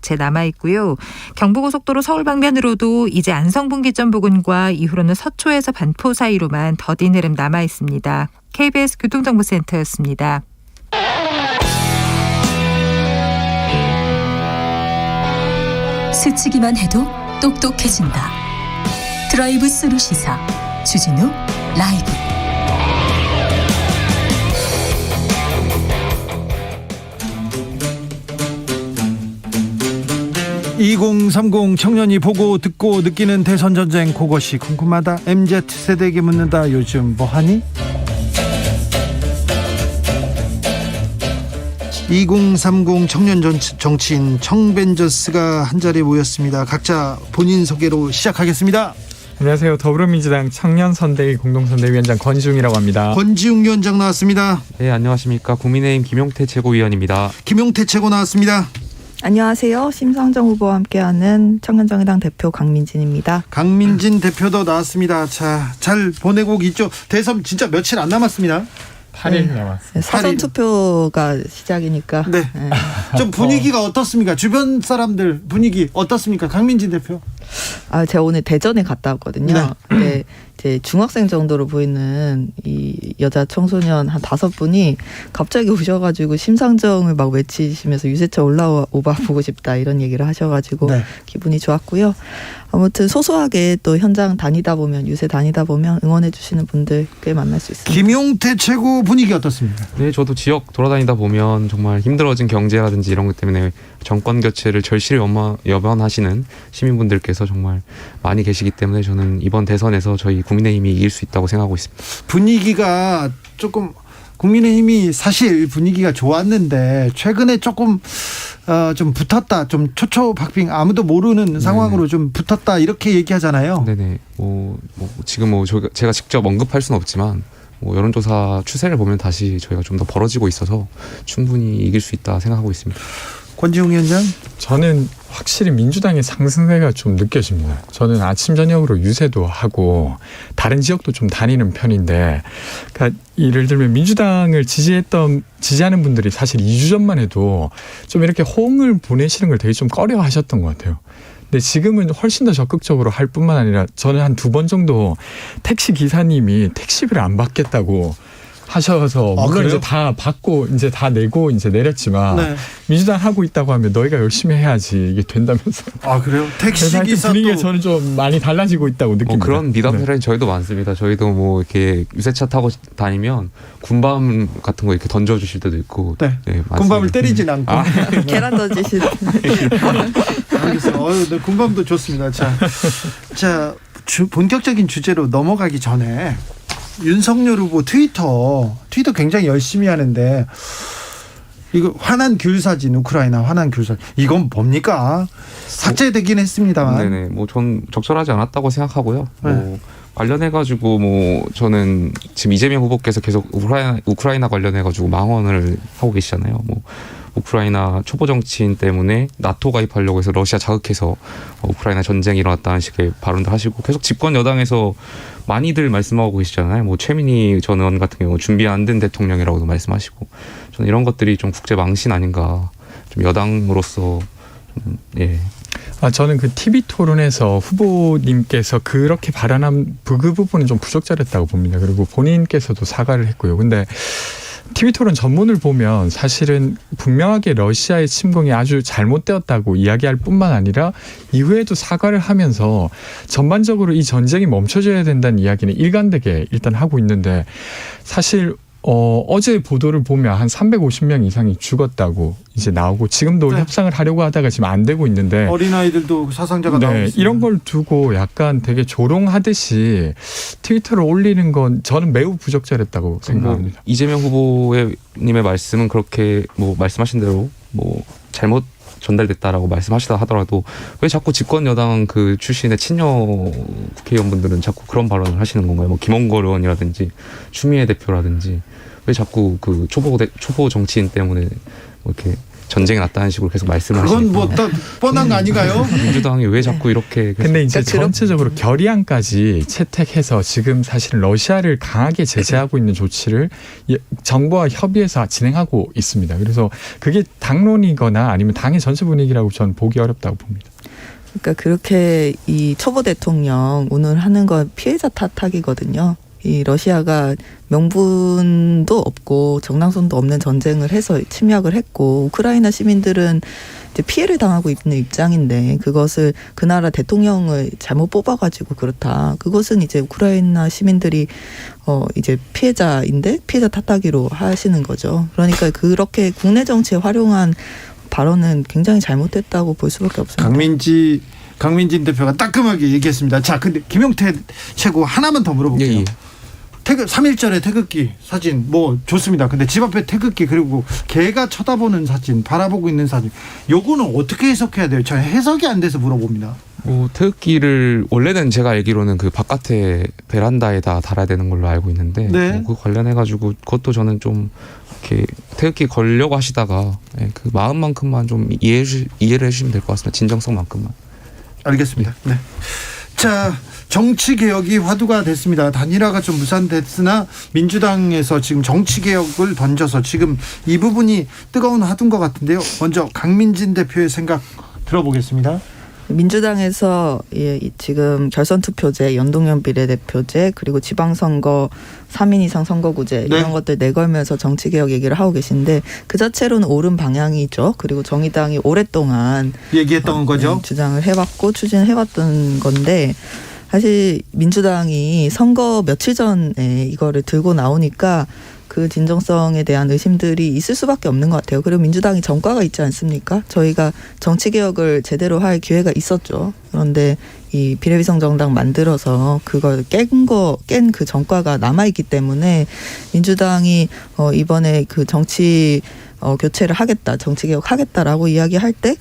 채 남아있고요. 경부고속도로 서울 방면으로도 이제 안성분기점 부근과 이후로는 서초에서 반포 사이로만 더딘 흐름 남아있습니다. KBS 교통정보센터였습니다. 스치기만 해도 똑똑해진다. 드라이브 스루 시사 주진우 라이브. (2030) 청년이 보고 듣고 느끼는 대선전쟁, 그것이 궁금하다. MZ세대에게 묻는다. 요즘 뭐하니? 2030 청년 정치인 청벤져스가 한자리에 모였습니다. 각자 본인 소개로 시작하겠습니다. 안녕하세요. 더불어민주당 청년선대위 공동선대위원장 권지웅이라고 합니다. 권지웅 위원장 나왔습니다. 네, 안녕하십니까. 국민의힘 김용태 최고위원입니다. 김용태 최고 나왔습니다. 안녕하세요. 심상정 후보와 함께하는 청년정의당 대표 강민진입니다. 강민진 대표도 나왔습니다. 자, 잘 보내고 있죠? 대선 진짜 며칠 안 남았습니다. 8일 남았습니다. 사전투표가 시작이니까. 네. 좀 분위기가 어떻습니까? 주변 사람들 분위기 어떻습니까? 강민진 대표. 제가 오늘 대전에 갔다 왔거든요. 네. 근데 이제 중학생 정도로 보이는 이 여자 청소년 한 5분이 갑자기 오셔가지고 심상정을 막 외치시면서 유세차 올라오봐 보고 싶다 이런 얘기를 하셔가지고 네. 기분이 좋았고요. 아무튼 소소하게 또 현장 다니다 보면, 유세 다니다 보면 응원해 주시는 분들 꽤 만날 수 있습니다. 김용태 최고 분위기 어떻습니까? 네, 저도 지역 돌아다니다 보면 정말 힘들어진 경제라든지 이런 것 때문에 정권 교체를 절실히 염원하시는 시민분들께서 정말 많이 계시기 때문에 저는 이번 대선에서 저희 국민의힘이 이길 수 있다고 생각하고 있습니다. 분위기가 조금, 국민의힘이 사실 분위기가 좋았는데 최근에 조금 좀 붙었다, 좀 초초박빙, 아무도 모르는 상황으로 좀 붙었다 이렇게 얘기하잖아요. 네네. 지금 제가 직접 언급할 수는 없지만 여론조사 추세를 보면 다시 저희가 좀 더 벌어지고 있어서 충분히 이길 수 있다 생각하고 있습니다. 권지웅 위원장. 저는 확실히 민주당의 상승세가 좀 느껴집니다. 저는 아침 저녁으로 유세도 하고 다른 지역도 좀 다니는 편인데, 그러니까 예를 들면 민주당을 지지하는 분들이 사실 2주 전만 해도 좀 이렇게 호응을 보내시는 걸 되게 좀 꺼려하셨던 것 같아요. 근데 지금은 훨씬 더 적극적으로 할 뿐만 아니라 저는 한 2번 정도 택시 기사님이 택시비를 안 받겠다고 하셔서, 물론 그래요? 이제 다 받고 이제 다 내고 이제 내렸지만, 네. 민주당 하고 있다고 하면 너희가 열심히 해야지 이게 된다면서. 그래요? 택시 그래서 하여튼 분위기가 기사도 저는 좀 많이 달라지고 있다고 느낍니다. 그런 미담 네. 패러디 저희도 많습니다. 저희도 이렇게 유세차 타고 다니면 군밤 같은 거 이렇게 던져주실 때도 있고. 네. 네, 맞습니다. 군밤을 때리진 않고. 계란 던지시는. 알겠어요. 네, 군밤도 좋습니다. 자, 본격적인 주제로 넘어가기 전에 윤석열 후보 트위터 굉장히 열심히 하는데, 이거 화난 귤 사진, 우크라이나 화난 귤 사진, 이건 뭡니까? 삭제되긴 했습니다만. 네네. 전 적절하지 않았다고 생각하고요. 네. 관련해가지고 저는 지금 이재명 후보께서 계속 우크라이나 관련해가지고 망언을 하고 계시잖아요. 우크라이나 초보 정치인 때문에 나토 가입하려고 해서 러시아 자극해서 우크라이나 전쟁이 일어났다는 식의 발언도 하시고, 계속 집권 여당에서 많이들 말씀하고 계시잖아요. 최민희 전 의원 같은 경우 준비 안 된 대통령이라고도 말씀하시고, 저는 이런 것들이 좀 국제 망신 아닌가, 좀 여당으로서 예. 저는 그 TV 토론에서 후보님께서 그렇게 발언한 그 부분은 좀 부적절했다고 봅니다. 그리고 본인께서도 사과를 했고요. 근데 TV 토론 전문을 보면 사실은 분명하게 러시아의 침공이 아주 잘못되었다고 이야기할 뿐만 아니라 이후에도 사과를 하면서 전반적으로 이 전쟁이 멈춰져야 된다는 이야기는 일관되게 일단 하고 있는데, 사실 어제 보도를 보면 한 350명 이상이 죽었다고 이제 나오고, 지금도 네. 협상을 하려고 하다가 지금 안 되고 있는데, 어린아이들도 사상자가 나오고 있습니다. 이런 걸 두고 약간 되게 조롱하듯이 트위터를 올리는 건 저는 매우 부적절했다고 생각합니다. 이재명 후보님의 말씀은 그렇게 말씀하신 대로 잘못 전달됐다라고 말씀하시다 하더라도, 왜 자꾸 집권 여당 출신의 친여 국회의원분들은 자꾸 그런 발언을 하시는 건가요? 김원걸 의원이라든지 추미애 대표라든지 왜 자꾸 초보 정치인 때문에 이렇게 전쟁이 났다는 식으로 계속 말씀을 그건 하시니까 뭐 또 뻔한 거 아닌가요? 민주당이 왜 자꾸 이렇게 계속 근데 이제 그러니까 전체적으로 결의안까지 채택해서 지금 사실은 러시아를 강하게 제재하고 있는 조치를 정부와 협의해서 진행하고 있습니다. 그래서 그게 당론이거나 아니면 당의 전체 분위기라고 저는 보기 어렵다고 봅니다. 그러니까 그렇게 이 초보 대통령 오늘 하는 건 피해자 탓하기거든요. 이 러시아가 명분도 없고 정당성도 없는 전쟁을 해서 침략을 했고 우크라이나 시민들은 이제 피해를 당하고 있는 입장인데 그것을 그 나라 대통령을 잘못 뽑아가지고 그렇다. 그것은 이제 우크라이나 시민들이 이제 피해자인데 피해자 탓하기로 하시는 거죠. 그러니까 그렇게 국내 정치에 활용한 발언은 굉장히 잘못됐다고 볼 수밖에 없습니다. 강민진 대표가 따끔하게 얘기했습니다. 자, 근데 김용태 최고 하나만 더 물어볼게요. 예, 예. 3.1절에 태극기 사진 뭐 좋습니다. 근데 집 앞에 태극기 그리고 개가 쳐다보는 사진, 바라보고 있는 사진, 요거는 어떻게 해석해야 돼요? 저 해석이 안 돼서 물어봅니다. 뭐 태극기를 원래는 제가 알기로는 그 바깥에 베란다에다 달아야 되는 걸로 알고 있는데 네. 뭐 그 관련해 가지고 그것도 저는 좀 이렇게 태극기 걸려고 하시다가 그 마음만큼만 좀 이해를 해주시면 될 것 같습니다. 진정성만큼만. 알겠습니다. 네. 자, 정치 개혁이 화두가 됐습니다. 단일화가 좀 무산됐으나 민주당에서 지금 정치 개혁을 던져서 지금 이 부분이 뜨거운 화두인 것 같은데요. 먼저 강민진 대표의 생각 들어보겠습니다. 민주당에서 지금 결선 투표제, 연동형 비례대표제 그리고 지방선거 3인 이상 선거구제 네. 이런 것들 내걸면서 정치개혁 얘기를 하고 계신데 그 자체로는 옳은 방향이죠. 그리고 정의당이 오랫동안 얘기했던 거죠. 주장을 해왔고 추진해왔던 건데 사실 민주당이 선거 며칠 전에 이거를 들고 나오니까 그 진정성에 대한 의심들이 있을 수밖에 없는 것 같아요. 그리고 민주당이 전과가 있지 않습니까? 저희가 정치개혁을 제대로 할 기회가 있었죠. 그런데 이 비례위성정당 만들어서 그걸 깬 그 전과가 남아있기 때문에 민주당이 이번에 그 정치 교체를 하겠다, 정치개혁 하겠다라고 이야기할 때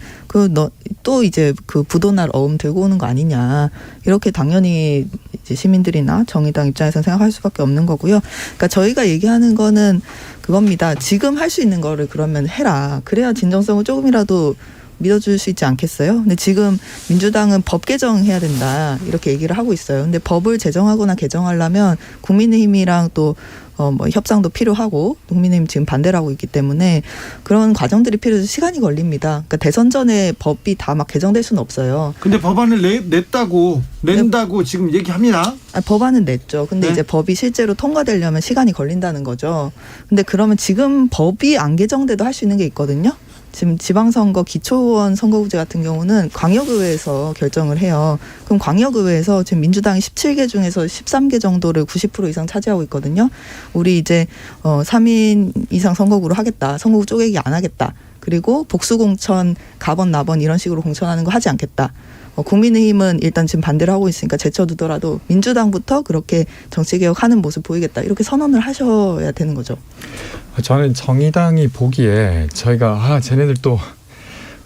또 이제 그 부도날 어음 들고 오는 거 아니냐 이렇게 당연히 이제 시민들이나 정의당 입장에서는 생각할 수밖에 없는 거고요. 그러니까 저희가 얘기하는 거는 그겁니다. 지금 할 수 있는 거를 그러면 해라. 그래야 진정성을 조금이라도 믿어줄 수 있지 않겠어요? 근데 지금 민주당은 법 개정해야 된다 이렇게 얘기를 하고 있어요. 근데 법을 제정하거나 개정하려면 국민의힘이랑 또 뭐 협상도 필요하고 국민의힘 지금 반대를 하고 있기 때문에 그런 과정들이 필요해서 시간이 걸립니다. 그러니까 대선 전에 법이 다 막 개정될 수는 없어요. 근데 법안을 낸다고 지금 얘기합니다. 법안은 냈죠. 근데 네. 이제 법이 실제로 통과되려면 시간이 걸린다는 거죠. 근데 그러면 지금 법이 안 개정돼도 할 수 있는 게 있거든요. 지금 지방선거 기초의원 선거구제 같은 경우는 광역의회에서 결정을 해요. 그럼 광역의회에서 지금 민주당이 17개 중에서 13개 정도를 90% 이상 차지하고 있거든요. 우리 이제 3인 이상 선거구로 하겠다. 선거구 쪼개기 안 하겠다. 그리고 복수공천, 가번, 나번 이런 식으로 공천하는 거 하지 않겠다. 국민의힘은 일단 지금 반대를 하고 있으니까 제쳐두더라도 민주당부터 그렇게 정치개혁하는 모습 보이겠다. 이렇게 선언을 하셔야 되는 거죠. 저는 정의당이 보기에 저희가 쟤네들 또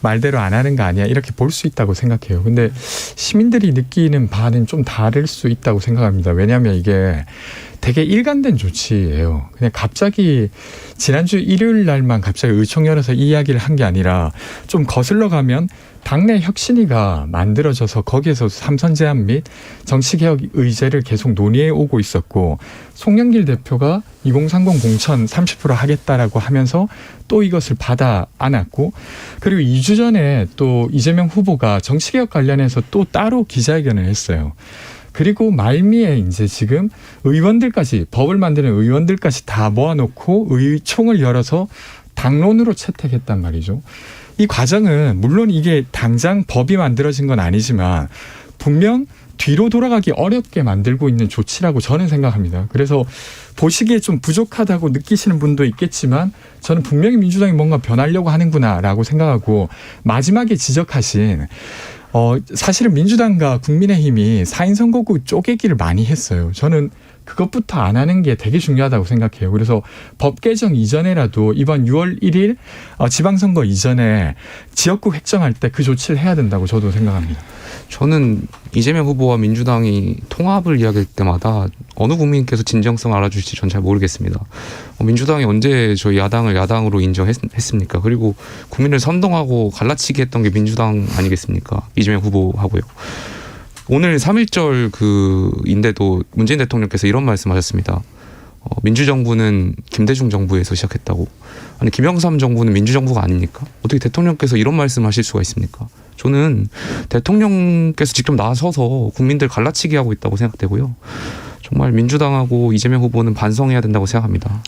말대로 안 하는 거 아니야 이렇게 볼 수 있다고 생각해요. 근데 시민들이 느끼는 바는 좀 다를 수 있다고 생각합니다. 왜냐하면 이게 되게 일관된 조치예요. 그냥 갑자기 지난주 일요일 날만 갑자기 의총 열어서 이 이야기를 한 게 아니라 좀 거슬러 가면 당내 혁신위가 만들어져서 거기에서 삼선 제안 및 정치개혁 의제를 계속 논의해 오고 있었고 송영길 대표가 2030 공천 30% 하겠다라고 하면서 또 이것을 받아 안았고 그리고 2주 전에 또 이재명 후보가 정치개혁 관련해서 또 따로 기자회견을 했어요. 그리고 말미에 이제 지금 의원들까지 법을 만드는 의원들까지 다 모아놓고 의총을 열어서 당론으로 채택했단 말이죠. 이 과정은 물론 이게 당장 법이 만들어진 건 아니지만 분명 뒤로 돌아가기 어렵게 만들고 있는 조치라고 저는 생각합니다. 그래서 보시기에 좀 부족하다고 느끼시는 분도 있겠지만 저는 분명히 민주당이 뭔가 변하려고 하는구나라고 생각하고 마지막에 지적하신 사실은 민주당과 국민의힘이 4인 선거구 쪼개기를 많이 했어요. 저는 그것부터 안 하는 게 되게 중요하다고 생각해요. 그래서 법 개정 이전에라도 이번 6월 1일 지방선거 이전에 지역구 획정할 때 그 조치를 해야 된다고 저도 생각합니다. 저는 이재명 후보와 민주당이 통합을 이야기할 때마다 어느 국민께서 진정성을 알아주실지 전 잘 모르겠습니다. 민주당이 언제 저희 야당을 야당으로 인정했습니까? 그리고 국민을 선동하고 갈라치기 했던 게 민주당 아니겠습니까? 이재명 후보하고요. 오늘 3.1절 인데도 문재인 대통령께서 이런 말씀하셨습니다. 민주정부는 김대중 정부에서 시작했다고. 아니 김영삼 정부는 민주정부가 아닙니까? 어떻게 대통령께서 이런 말씀하실 수가 있습니까? 저는 대통령께서 직접 나서서 국민들 갈라치기 하고 있다고 생각되고요. 정말 민주당하고 이재명 후보는 반성해야 된다고 생각합니다.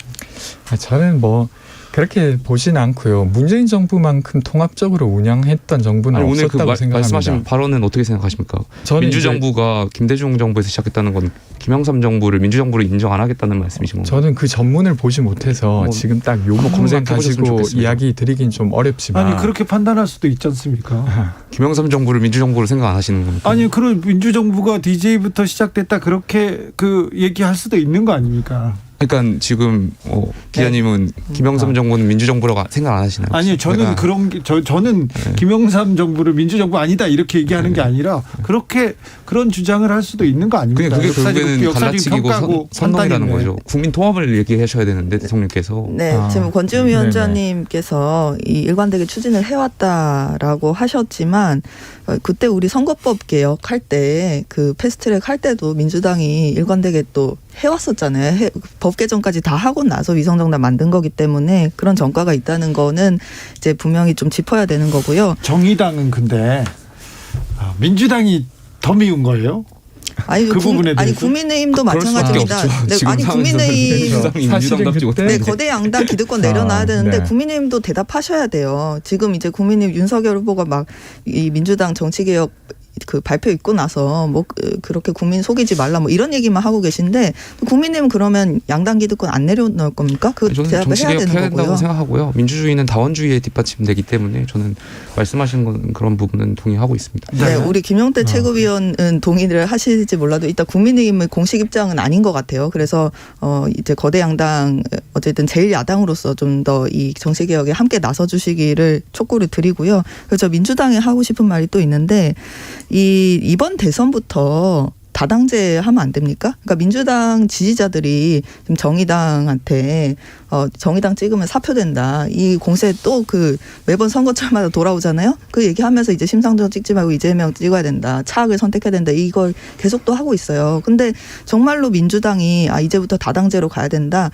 저는 그렇게 보진 않고요. 문재인 정부만큼 통합적으로 운영했던 정부는 오늘 없었다고 생각합니다. 말씀하신 발언은 어떻게 생각하십니까? 저는 민주정부가 김대중 정부에서 시작했다는 건 김영삼 정부를 민주정부로 인정 안 하겠다는 말씀이신 건가요? 저는 그 전문을 보지 못해서 지금 딱 요 부분만 검색해 가지고 보셨으면 좋겠습니다. 이야기 드리긴 좀 어렵지만 아니 그렇게 판단할 수도 있지 않습니까? 김영삼 정부를 민주정부로 생각 안 하시는 겁니까? 아니 그런 민주정부가 DJ부터 시작됐다 그렇게 얘기할 수도 있는 거 아닙니까? 그러니까 지금 기자님은 김영삼 정부는 민주정부라고 생각 안 하시나요? 아니요, 저는 저는 김영삼 정부를 민주정부 아니다 이렇게 얘기하는 게 아니라 그런 주장을 할 수도 있는 거 아닙니까? 그게 결국에는 갈라치기고 평가고 선동이라는 판단이네. 거죠. 국민 통합을 얘기하셔야 되는데 대통령께서. 네, 지금 권지웅 위원장님께서 이 일관되게 추진을 해왔다라고 하셨지만 그때 우리 선거법 개혁할 때 그 패스트트랙 할 때도 민주당이 일관되게 또 해왔었잖아요. 법 개정까지 다 하고 나서 위성정당 만든 거기 때문에 그런 전과가 있다는 거는 이제 분명히 좀 짚어야 되는 거고요. 정의당은 근데 민주당이 더 미운 거예요? 아니, 그 부분에 대해서? 아니 국민의힘도 그럴 수밖에 마찬가지입니다. 없죠. 네, 지금 아니 상황에서는 국민의힘 민주당이 사실은 민주당답지 그때 못한데. 네, 거대 양당 기득권 내려놔야 되는데 네. 국민의힘도 대답하셔야 돼요. 지금 이제 국민의힘 윤석열 후보가 막 이 민주당 정치개혁 발표 있고 나서 그렇게 국민 속이지 말라 이런 얘기만 하고 계신데 국민의힘은 그러면 양당 기득권 안 내려놓을 겁니까? 그 저는 대답을 해야 정치개혁 되는 해야 된다고 거고요. 생각하고요. 민주주의는 다원주의에 뒷받침되기 때문에 저는 말씀하신 그런 부분은 동의하고 있습니다. 네, 우리 김용태 최고위원은 동의를 하실지 몰라도 일단 국민의힘의 공식 입장은 아닌 것 같아요. 그래서 이제 거대 양당 어쨌든 제일 야당으로서 좀 더 이 정치개혁에 함께 나서 주시기를 촉구를 드리고요. 그래서 민주당에 하고 싶은 말이 또 있는데 이번 대선부터 다당제 하면 안 됩니까? 그러니까 민주당 지지자들이 지금 정의당한테 정의당 찍으면 사표된다. 이 공세 또 매번 선거철마다 돌아오잖아요. 그 얘기하면서 이제 심상정 찍지 말고 이재명 찍어야 된다. 차악을 선택해야 된다. 이걸 계속 또 하고 있어요. 근데 정말로 민주당이 이제부터 다당제로 가야 된다.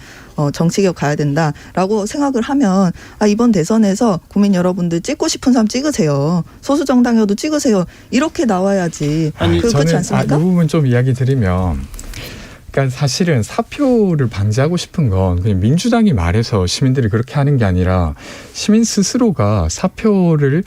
정치개혁 가야 된다라고 생각을 하면 이번 대선에서 국민 여러분들 찍고 싶은 사람 찍으세요. 소수 정당이어도 찍으세요. 이렇게 나와야지. 그렇지 저는 않습니까? 이 부분 좀 이야기 드리면 그러니까 사실은 사표를 방지하고 싶은 건 그냥 민주당이 말해서 시민들이 그렇게 하는 게 아니라 시민 스스로가 사표를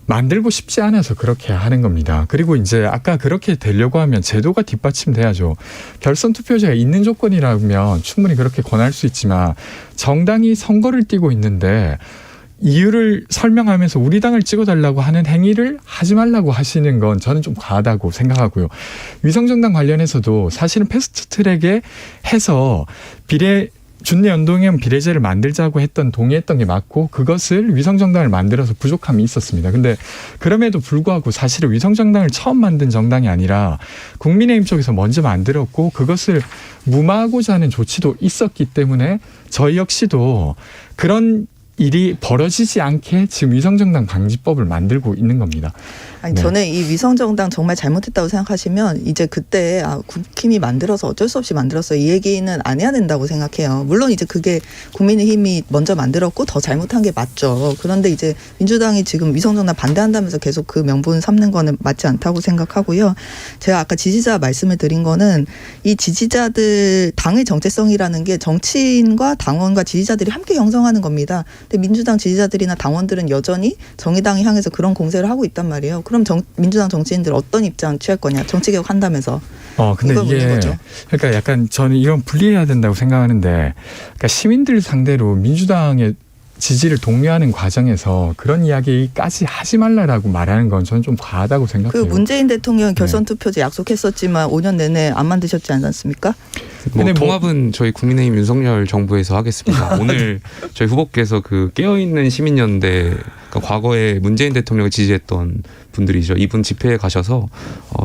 만들고 싶지 않아서 그렇게 하는 겁니다. 그리고 이제 아까 그렇게 되려고 하면 제도가 뒷받침돼야죠. 결선 투표제가 있는 조건이라면 충분히 그렇게 권할 수 있지만 정당이 선거를 뛰고 있는데 이유를 설명하면서 우리 당을 찍어달라고 하는 행위를 하지 말라고 하시는 건 저는 좀 과하다고 생각하고요. 위성정당 관련해서도 사실은 패스트트랙에 해서 준내연동형 비례제를 만들자고 동의했던 게 맞고 그것을 위성정당을 만들어서 부족함이 있었습니다. 근데 그럼에도 불구하고 사실은 위성정당을 처음 만든 정당이 아니라 국민의힘 쪽에서 먼저 만들었고 그것을 무마하고자 하는 조치도 있었기 때문에 저희 역시도 그런 일이 벌어지지 않게 지금 위성정당 방지법을 만들고 있는 겁니다. 아니, 네. 저는 이 위성정당 정말 잘못했다고 생각하시면 이제 그때 국힘이 만들어서 어쩔 수 없이 만들었어요. 이 얘기는 안 해야 된다고 생각해요. 물론 이제 그게 국민의힘이 먼저 만들었고 더 잘못한 게 맞죠. 그런데 이제 민주당이 지금 위성정당 반대한다면서 계속 그 명분 삼는 거는 맞지 않다고 생각하고요. 제가 아까 지지자 말씀을 드린 거는 이 지지자들 당의 정체성이라는 게 정치인과 당원과 지지자들이 함께 형성하는 겁니다. 근데 민주당 지지자들이나 당원들은 여전히 정의당을 향해서 그런 공세를 하고 있단 말이에요. 그럼 민주당 정치인들 어떤 입장 취할 거냐? 정치개혁 한다면서. 근데 이게 그러니까 약간 저는 이런 분리해야 된다고 생각하는데 그러니까 시민들 상대로 민주당의 지지를 독려하는 과정에서 그런 이야기까지 하지 말라라고 말하는 건 저는 좀 과하다고 그 생각해요. 문재인 대통령 결선 네. 투표제 약속했었지만 5년 내내 안 만드셨지 않았습니까? 뭐 근데 뭐- 통합은 저희 국민의힘 윤석열 정부에서 하겠습니다. 오늘 저희 후보께서 그 깨어있는 시민연대, 그러니까 과거에 문재인 대통령을 지지했던 분들이죠. 이분 집회에 가셔서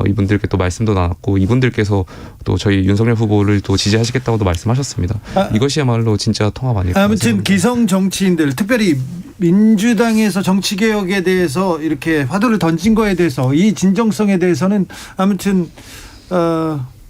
이분들께 또 말씀도 나눴고, 이분들께서 또 저희 윤석열 후보를 또 지지하시겠다고도 말씀하셨습니다. 이것이야말로 진짜 통합 아닐까 아무튼 생각합니다. 기성 정치인들, 특별히 민주당에서 정치개혁에 대해서 이렇게 화두를 던진 거에 대해서, 이 진정성에 대해서는 아무튼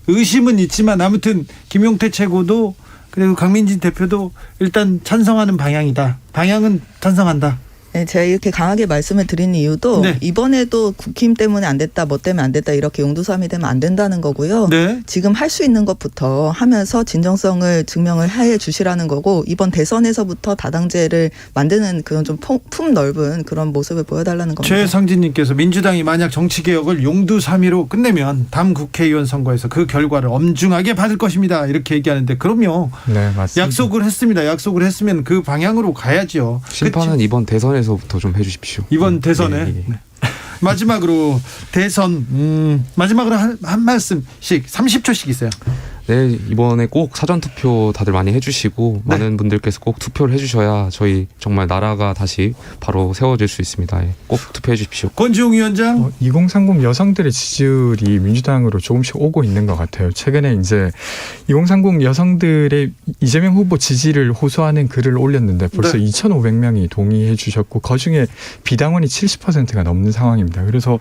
의심은 있지만, 아무튼 김용태 최고도 그리고 강민진 대표도 일단 찬성하는 방향이다. 방향은 찬성한다. 네, 제가 이렇게 강하게 말씀을 드리는 이유도 네. 이번에도 국힘 때문에 안 됐다, 뭐 때문에 안 됐다 이렇게 용두삼이 되면 안 된다는 거고요. 네. 지금 할 수 있는 것부터 하면서 진정성을 증명을 해 주시라는 거고, 이번 대선에서부터 다당제를 만드는 그런 좀 품 넓은 그런 모습을 보여달라는 겁니다. 최상진님께서 민주당이 만약 정치개혁을 용두사미로 끝내면 다음 국회의원 선거에서 그 결과를 엄중하게 받을 것입니다. 이렇게 얘기하는데, 그럼요. 네, 맞습니다. 약속을 했습니다. 약속을 했으면 그 방향으로 가야죠. 심판은 이번 대선에서부터 좀 해주십시오. 이번 대선에. 네, 네. 마지막으로 대선, 마지막으로 한 말씀씩 30초씩 있어요. 네, 이번에 꼭 사전투표 다들 많이 해주시고, 네. 많은 분들께서 꼭 투표를 해주셔야 저희 정말 나라가 다시 바로 세워질 수 있습니다. 예, 꼭 투표해 주십시오. 권지웅 위원장. 2030 여성들의 지지율이 민주당으로 조금씩 오고 있는 것 같아요. 최근에 이제 2030 여성들의 이재명 후보 지지를 호소하는 글을 올렸는데 벌써 네. 2,500명이 동의해 주셨고, 그중에 비당원이 70%가 넘는 상황입니다. 그래서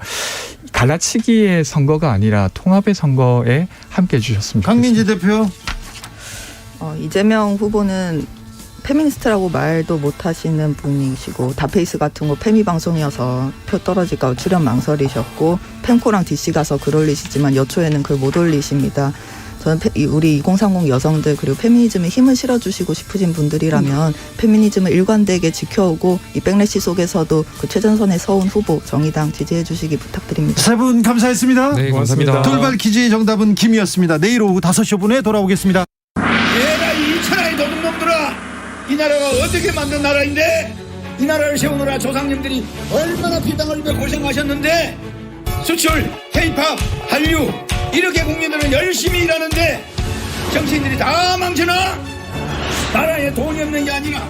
갈라치기의 선거가 아니라 통합의 선거에 함께해 주셨으면 좋겠습니다. 강민지 대표. 이재명 후보는 페미니스트라고 말도 못하시는 분이시고, 다페이스 같은 거 페미 방송이어서 표 떨어질까 출연 망설이셨고, 펜코랑 DC 가서 글 올리시지만 여초에는 글 못 올리십니다. 저는 우리 2030 여성들 그리고 페미니즘에 힘을 실어주시고 싶으신 분들이라면 페미니즘을 일관되게 지켜오고 이 백래시 속에서도 그 최전선에 서온 후보 정의당 지지해 주시기 부탁드립니다. 세 분 감사했습니다. 네, 고맙습니다. 감사합니다. 돌발 퀴즈의 정답은 김이었습니다. 내일 오후 5시 5분에 돌아오겠습니다. 얘가 이 천하의 도둑놈들아, 이 나라가 어떻게 만든 나라인데, 이 나라를 세우느라 조상님들이 얼마나 피땀 흘리며 고생하셨는데, 수출, K-팝, 한류 이렇게 국민들은 열심히 일하는데 정치인들이 다 망쳐놔. 나라에 돈이 없는 게 아니라